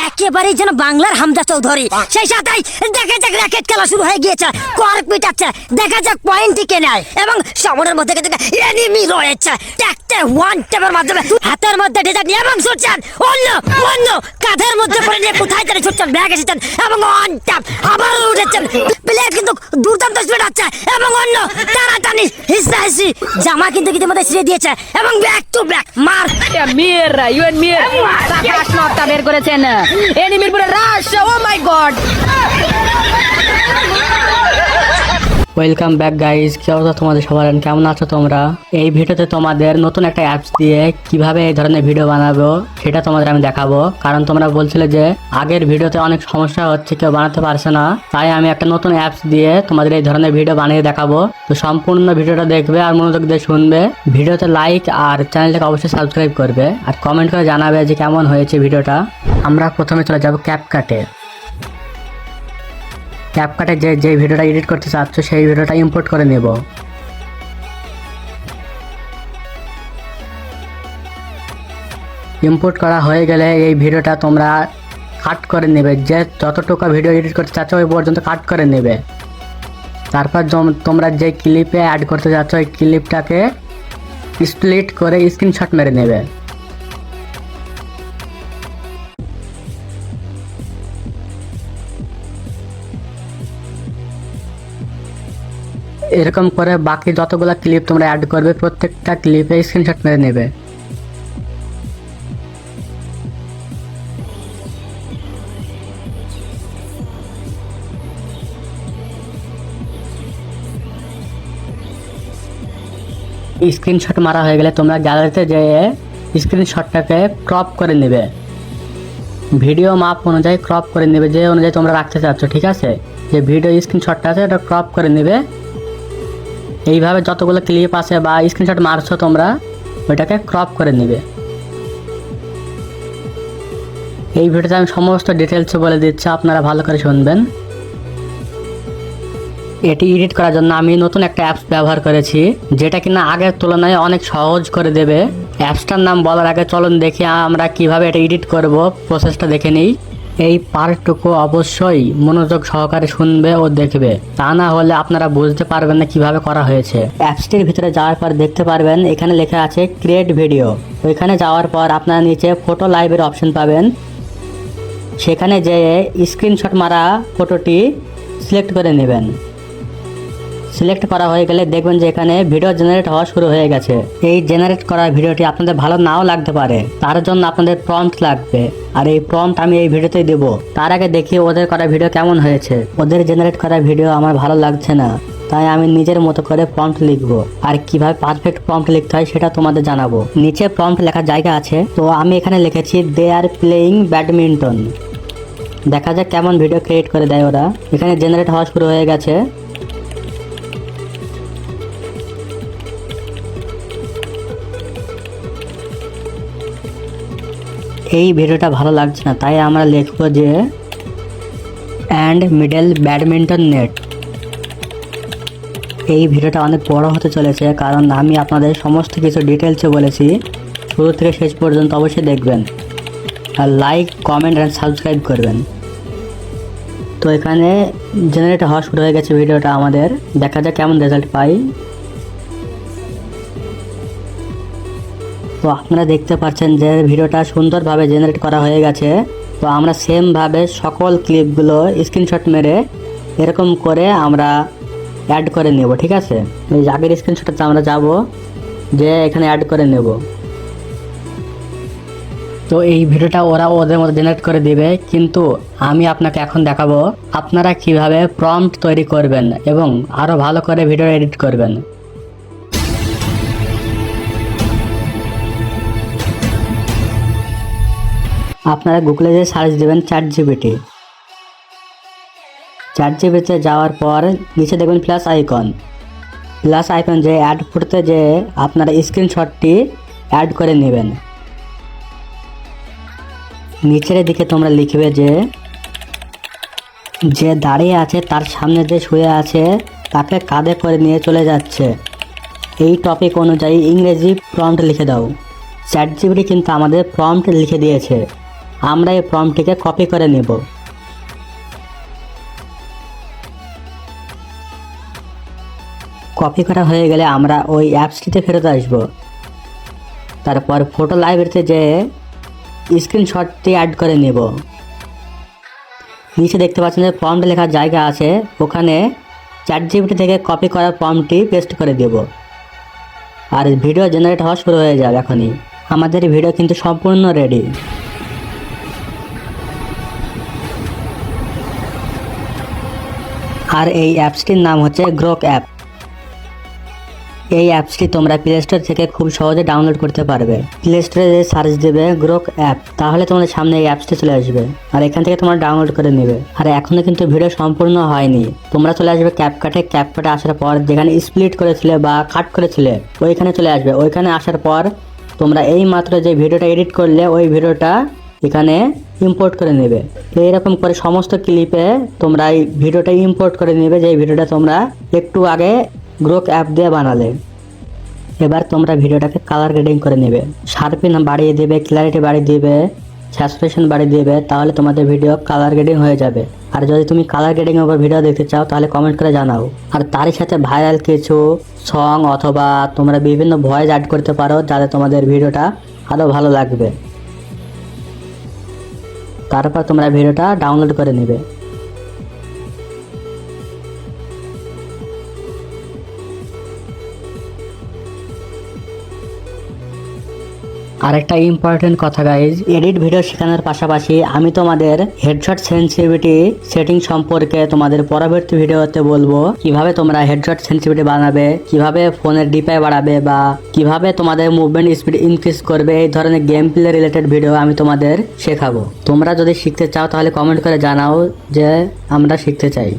একেবারেই যেন বাংলার হামজা চৌধুরী। সেই সাথেই দেখা যাক র্যাকেট খেলা শুরু হয়ে গিয়েছে, কর্ক পিটাচ্ছে, দেখা যাক পয়েন্ট টিকে নেয় এবং সামনের মধ্যে এনিমি রয়েছে। ট্যাকতে ওয়ান ট্যাপের মাধ্যমে হাতের মধ্যে ডিজাইন এবং ছুটছেন, অন্য অন্য কাঁধের মধ্যে পড়ে নিয়ে কোথায় তারা ছুটছেন, ব্যাগ এসেছেন এবং ওয়ান ট্যাপ আবার উঠেছেন। প্লেয়ার কিন্তু দুর্দান্ত স্পিড আছে এবং অন্য টানাটানি হিসাহিসি জামা কিন্তু ইতিমধ্যে ছিঁড়ে দিয়েছে এবং ব্যাক টু ব্যাক মার। মির ইউএন মির নকটা বের করেছেন, এনিমির পুরো রাশ। ও মাই গড। ওয়েলকাম ব্যাক গাইজ, কি অবস্থা তোমাদের সবার, কেমন আছো তোমরা? এই ভিডিওতে তোমাদের নতুন একটা অ্যাপস দিয়ে কিভাবে এই ধরনের ভিডিও বানাবো সেটা তোমাদের আমি দেখাবো। কারণ তোমরা বলছিলে যে আগের ভিডিওতে অনেক সমস্যা হচ্ছে, কেউ বানাতে পারছে না, তাই আমি একটা নতুন অ্যাপস দিয়ে তোমাদের এই ধরনের ভিডিও বানিয়ে দেখাবো। তো সম্পূর্ণ ভিডিওটা দেখবে আর মনোযোগ দিয়ে শুনবে। ভিডিওতে লাইক আর চ্যানেলটাকে অবশ্যই সাবস্ক্রাইব করবে আর কমেন্ট করে জানাবে যে কেমন হয়েছে ভিডিওটা। আমরা প্রথমে চলে যাবো ক্যাপকাটে। ক্যাপকাটে যে ভিডিওটা এডিট করতে চাচ্ছ সেই ভিডিওটা ইম্পোর্ট করে নেব। ইম্পোর্ট করা হয়ে গেলে এই ভিডিওটা তোমরা কাট করে নেবে, যে যতটুকু ভিডিও এডিট করতে চাচ্ছ ওই পর্যন্ত কাট করে নেবে। তারপর তোমরা যে ক্লিপে অ্যাড করতে চাচ্ছ ওই ক্লিপটাকে স্প্লিট করে স্ক্রিনশট মেরে নেবে। এরকম করে বাকি যতগুলো ক্লিপ তোমরা অ্যাড করবে প্রত্যেকটা ক্লিপে স্ক্রিনশট মেরে নেবে। স্ক্রিনশট মারা হয়ে গেলে তোমরা গ্যালারিতে যেয়ে স্ক্রিনশটটাকে ক্রপ করে নেবে, ভিডিও মাপ অনুযায়ী ক্রপ করে নেবে, যে অনুযায়ী তোমরা রাখতে চাচ্ছ। ঠিক আছে, যে ভিডিও স্ক্রিনশটটা আছে এটা ক্রপ করে নেবে। এইভাবে যতগুলো ক্লিপ আছে বা স্ক্রিনশট মারছো তোমরা ওইটাকে ক্রপ করে নেবে। এই ভিডিওতে আমি সমস্ত ডিটেলস বলে দিচ্ছি, আপনারা ভালো করে শুনবেন। এটি এডিট করার জন্য আমি নতুন একটা অ্যাপস ব্যবহার করেছি, যেটা কিনা আগের তুলনায় অনেক সহজ করে দেবে। অ্যাপসটার নাম বলার আগে চলুন দেখি আমরা কিভাবে এটা এডিট করব, প্রসেসটা দেখে নিই। এই পার্টটুকু অবশ্যই মনোযোগ সহকারে শুনবে ও দেখবে, তা না হলে আপনারা বুঝতে পারবেন না কিভাবে করা হয়েছে। অ্যাপসটির ভিতরে যাওয়ার পর দেখতে পারবেন এখানে লেখা আছে ক্রিয়েট ভিডিও। ওইখানে যাওয়ার পর আপনারা নিচে ফটো লাইভের অপশন পাবেন, সেখানে যেয়ে স্ক্রিনশট মারা ফটোটি সিলেক্ট করে নেবেন। সিলেক্ট করা হয়ে গেলে দেখবেন যে এখানে ভিডিও জেনারেট হওয়া শুরু হয়ে গেছে। এই জেনারেট করা ভিডিওটি আপনাদের ভালো নাও লাগতে পারে, তার জন্য আপনাদের প্রম্পট লাগবে, আর এই প্রম্পট আমি এই ভিডিওতেই দেব। তার আগে দেখি ওদের করা ভিডিও কেমন হয়েছে। ওদের জেনারেট করা ভিডিও আমার ভালো লাগছে না, তাই আমি নিজের মতো করে প্রম্পট লিখবো, আর কিভাবে পারফেক্ট প্রম্পট লিখতে হয় সেটা তোমাদের জানাবো। নিচে প্রম্পট লেখার জায়গা আছে, তো আমি এখানে লিখেছি দে আর প্লেয়িং ব্যাডমিন্টন। দেখা যাক কেমন ভিডিও ক্রিয়েট করে দেয় ওরা। এখানে জেনারেট হওয়া শুরু হয়ে গেছে। এই ভিডিওটা ভালো লাগছে না, তাই আমরা লিখবো যে অ্যান্ড মিডল ব্যাডমিন্টন নেট। এই ভিডিওটা অনেক বড় হতে চলেছে, কারণ আমি আপনাদের সমস্ত কিছু ডিটেলসে বলেছি। শুরু থেকে শেষ পর্যন্ত অবশ্যই দেখবেন, আর লাইক কমেন্ট অ্যান্ড সাবস্ক্রাইব করবেন। তো এখানে জেনারেট হওয়া শুরু হয়ে গেছে ভিডিওটা আমাদের, দেখা যাক কেমন রেজাল্ট পাই। তো আপনারা দেখতে পাচ্ছেন যে ভিডিওটা সুন্দরভাবে জেনারেট করা হয়ে গেছে। তো আমরা সেমভাবে সকল ক্লিপগুলো স্ক্রিনশট মেরে এরকম করে আমরা অ্যাড করে নেব। ঠিক আছে, এই আগের স্ক্রিনশটটা আমরা যাব যে এখানে অ্যাড করে নেব। তো এই ভিডিওটা ওরা ওদের মতো জেনারেট করে দিবে, কিন্তু আমি আপনাকে এখন দেখাবো আপনারা কিভাবে প্রম্পট তৈরি করবেন এবং আরও ভালো করে ভিডিও এডিট করবেন। আপনারা গুগলে যে সার্চ দেবেন চ্যাটজিপিটি। চ্যাটজিপিটিতে যাওয়ার পর নিচে দেখবেন প্লাস আইকন যে অ্যাড করতে যে আপনারা স্ক্রিনশটটি অ্যাড করে নেবেন। নিচের দিকে তোমরা লিখবে যে দাঁড়িয়ে আছে তার সামনে যে শুয়ে আছে তাকে কাঁধে করে নিয়ে চলে যাচ্ছে, এই টপিক অনুযায়ী ইংরেজি প্রম্পট লিখে দাও। চ্যাটজিপিটি কিন্তু আমাদের প্রম্পট লিখে দিয়েছে। আমরা এই প্রম্পটটিকে কপি করে নেব। কপি করা হয়ে গেলে আমরা ওই অ্যাপসটিতে ফেরত আসব। তারপর ফটো লাইব্রেরিতে যেয়ে স্ক্রিনশটটি অ্যাড করে নেব। নিচে দেখতে পাচ্ছেন যে প্রম্পট লেখার জায়গা আছে, ওখানে ChatGPT থেকে কপি করা প্রম্পটটি পেস্ট করে দেব। আর ভিডিও জেনারেট হওয়া শুরু হয়ে যাবে। এখনই আমাদের ভিডিও কিন্তু সম্পূর্ণ রেডি। আর এই অ্যাপসটির নাম হচ্ছে গ্রোক অ্যাপ। এই অ্যাপসটি তোমরা প্লে স্টোর থেকে খুব সহজে ডাউনলোড করতে পারবে। প্লে স্টোরে যে সার্চ দেবে গ্রোক অ্যাপ, তাহলে তোমাদের সামনে এই অ্যাপসটি চলে আসবে। আর এখান থেকে তোমরা ডাউনলোড করে নেবে। আর এখনো কিন্তু ভিডিও সম্পূর্ণ হয়নি। তোমরা চলে আসবে ক্যাপকাটে আসার পর যেখানে স্প্লিট করেছিলে বা কাট করেছিলে ওইখানে চলে আসবে। ওইখানে আসার পর তোমরা এই মাত্র যে ভিডিওটা এডিট করলে ওই ভিডিওটা এখানে ইম্পোর্ট করে নেবে। এইরকম করে সমস্ত ক্লিপে তোমরা এই ভিডিওটা ইম্পোর্ট করে নেবে, যে ভিডিওটা তোমরা একটু আগে গ্রোক অ্যাপ দিয়ে বানালে। এবার তোমরা ভিডিওটাকে কালার গ্রেডিং করে নেবে, শার্পিন বাড়িয়ে দেবে, ক্ল্যারিটি বাড়িয়ে দেবে, স্যাচুরেশন বাড়িয়ে দেবে, তাহলে তোমাদের ভিডিও কালার গ্রেডিং হয়ে যাবে। আর যদি তুমি কালার গ্রেডিং এর উপর ভিডিও দেখতে চাও তাহলে কমেন্ট করে জানাও। আর তারই সাথে ভাইরাল কিছু সং অথবা তোমরা বিভিন্ন ভয়েস অ্যাড করতে পারো, যাতে তোমাদের ভিডিওটা আরও ভালো লাগবে। তারপর তোমরা ভিডিওটা ডাউনলোড করে নেবে। আরেকটা ইম্পর্টেন্ট কথা গাইজ, এডিট ভিডিও শেখানোর পাশাপাশি আমি তোমাদের হেডশট সেন্সিটিভিটি সেটিং সম্পর্কে তোমাদের পরবর্তী ভিডিওতে বলবো। কিভাবে তোমরা হেডশট সেন্সিটিভিটি বানাবে, কিভাবে ফোনের ডিপাই বাড়াবে, বা কিভাবে তোমাদের মুভমেন্ট স্পিড ইনক্রিজ করবে, এই ধরনের গেম প্লে রিলেটেড ভিডিও আমি তোমাদের শেখাবো। তোমরা যদি শিখতে চাও তাহলে কমেন্ট করে জানাও যে আমরা শিখতে চাই।